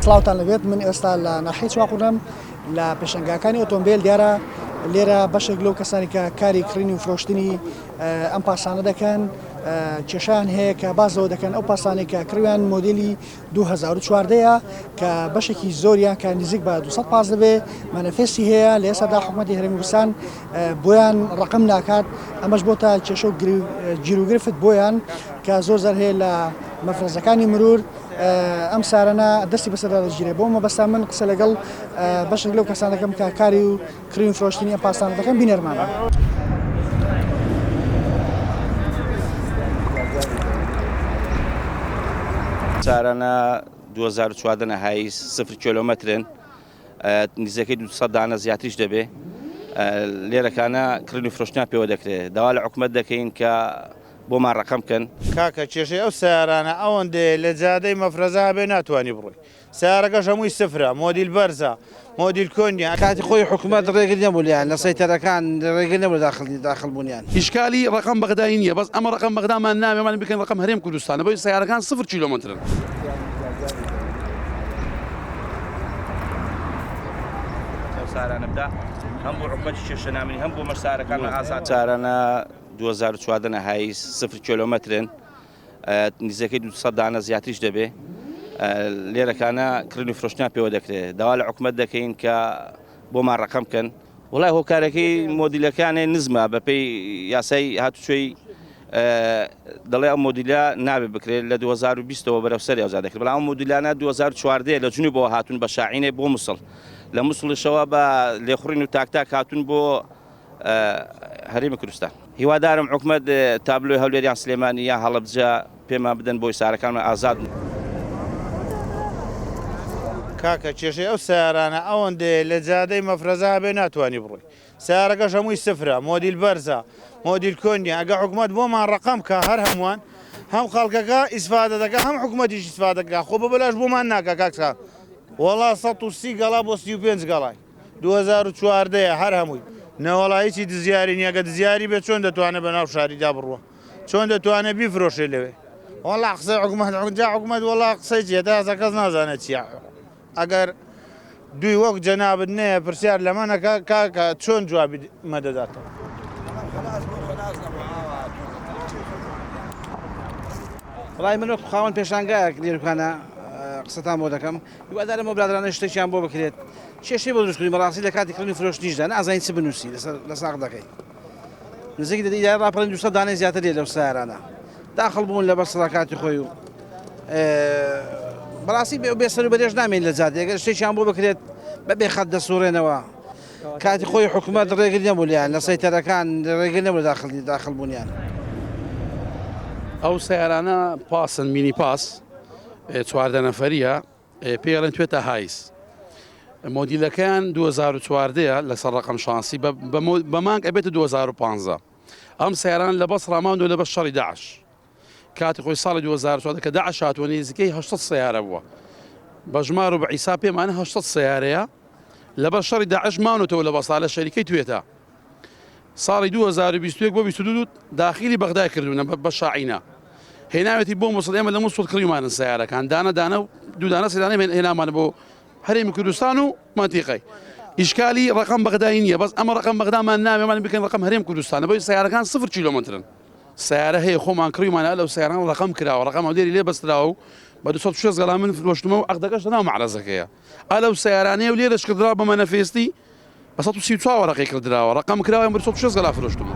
سڵاوتان لەبێت من ئێستا لە ناحیە چواقوونم لە پێشەنگاکانی ئۆتۆمبیل دیارە لێرە بەشێک لەو کەسانی کە کاری کڕینی و فرۆشتنی ئەم پاسانە دەکەن کێشان هەیە کە بازەوە دەکەن ئەو پاسانێک کە کڕویان مۆدلی 2014ەیە کە بەشێکی زۆریان کە نزیک بە 200 پاس دەبێ مەنەفێستی هەیە لە ئێستادا حکوومەتی هەرێمی کوردستان بۆیان ڕقم ناکات ئەمەش بۆتە کێشە و گیرروگرفت بۆیان کە زۆر زار هەیە لە مەفرەزەکانی مرور ئەم سارانە دەستی بەسەر دەگیرێت بۆ مەبەستا من قسە لەگەڵ بەشێک لەو کەسان دەکەم کە کاری و کڕین فرۆشتنی ئەم پاسانە دەکەن بینەرمانە. سارانە 2014 نەهایی 0 کیلۆمەترن نزیکەی 200 دانە زیاتریش دەبێ لێرەکانە کڕین و فرۆشتنیان پێوە دەکرێت داوا لە حکوومەت دەکەین کە بۆمان ڕقم بکەن. کاکە کێشەی ئەو سیارانە ئەوەندێ لە جادەی مەفرەزا بێ ناتوانانی بڕۆی سیارەکەش هەمووی سفرە مۆدیل بەرزە مۆدیل کۆنیان کاتی خۆی حکوومەت ڕێگر نەبوویان لە سەیتەرەکان ڕێگر نەبوو داخلبوونیان ئیشکالی ڕقم بەغدایی نییە بەس ئەمە ڕقم بەغدامان نامێمان بکەن ڕقم هەرێم کوردستانە بۆی سیارەکان 0 کیلۆمەترن. سارانەدا هەم بۆ حکومەتی کێشەنامەی هەم بۆ مەسارەکان ئازاد سارانە 2014 نەهایی 0 کیلۆمەترن نزیکەی 200 دانە زیاتریش دەبێ لێرەکانە کڕین و فرۆشتنیان پێوە دەکرێت داوا لە حکوومەت دەکەین کە بۆمان ڕقم بکەن وڵای هۆکارەکەی مۆدیلەکانی نزمە بەپێی یاسای هاتوچۆی دەڵێ ئەم مۆدیلە نابێ بکرێت لە 2020ەوە بەرەوسەر ئەوزاد دەکرێت بەڵام ئەم مۆدیلانە 2014 لە جونی بۆ هاتون بە شاعینێ بۆ مووسڵ لە مووسڵیشەوە بە لێخوڕین و تاکتاک هاتون بۆ هەرێمی کوردستان. هیوادارم حکوومەت تابلۆی هەولێریان سلێمانی یا هەڵەبجە پێمان بدەن بۆی سارەکانمان ئازاد. کاکە کێشەی ئەو سیارانە ئەوەندێ لە جادەی مەفرەزا بێ ناتوانانی بڕۆی سیارەکەش هەمووی سفرە مۆدیل بەرزە مۆدیل کۆنیە ئەگە حکوومەت بۆمان ڕقم کە هەر هەمووان هەم خەڵکەکە ئیسفادە دەکە هەم حکوومەتیش ئیسفادەکە خۆ بەلاش بۆمان ناکە کاکسان وەڵا 130 گەڵا بۆ 35 گەڵای 2014 هەر هەمووی نەوەڵاییی دزیاری نییەگە دزیاری بێت چۆن دەتوانێت بە ناو شاریدا بڕوە چۆن دەتوانێت بیفرۆشێ لەوێ وەڵا قسەی حکوومەت وەڵا قسەی جێتا کەس نازانێت چیە ئەگەر دوی وەک جەنابەت نەیە پرسیار لەمانەکە کاکە چۆن جوابی مەدەداتەوە. وڵای من وەک خاوەن پێشانگایەک لێرەکانە قسەتان بۆ دەکەم هیوادارم ئەو برادرانە شتێکیان بۆ بکرێت کێشەی بۆ دروستکردن بەڕاستی لە کاتی کڕینی فرۆشتنیشدا نازانین چ بنووسی لە ساق دەکەی نزیکی دەدی ڕاپەڕین 200 دانەی زیاتر لێ لەو سیارانە داخڵ بوون لە بەسڵە کاتی خۆی و بەڕاستی بێسەر و بەرێژ نامێن لە جادە ئەگەر شتێکیان بۆ بکرێت بەبێ خەت دەسوڕێنەوە کاتی خۆی حکوومەت ڕێگر نەبوویان لە سەیتەرەکان ڕێگر نەبوو داخڵبوونیان. ئەو سیارانە پاسن مینی پاس 14 نەفەریە پێڵێن توێتە هایس مۆدیلەکان 2014 لەسەر ڕقم شانسی بە مانگ ئەبێتە 2015 ئەم سیاران لە بەس ڕاماوە لە بەس شەڕی داعش کاتی خۆی ساڵی 2014 کە داعش هاتووە نزیکەی 800 سیارە بووە بە ژمار و بە عیسا پێمانە 800 سیارەیە لە بەس شەڕی داعش ماونەتەوە لە بەسا لە شەریکەی توێتە ساڵی 2021 بۆ 22 داخلی بەغدای کردوونە بە شاعینە هێناوێتی بۆ مووسڵ ئێمە لە مووسڵ کڕیمانن سیارەکان دانە و دوودانە سیدانە هێنامانە بۆ هەرێمی کوردستان و مانتیقەی ئیشکالی ڕقم بەغدایی نییە بەس ئەمە ڕقم بەغدامان نامێمان بکەن ڕقم هەرێم کوردستانە بۆی سیارەکان 0 کیلۆمەترن سیارە هەیە خۆمان کڕیمانە لەو سیاران ڕقم کراوە ڕقم هەولێری لێ بەستراوە و بە 260 گەڵا من فرۆشتمە و عەقدەکەش لەناو مەعرەزەکەیە ئەلەو سیارانەیە و لێرەش کردراوە بە مەنەفێستی بە 134 ڕقی کردراوە ڕقم کراوە 260 گەڵا فرۆشتمە.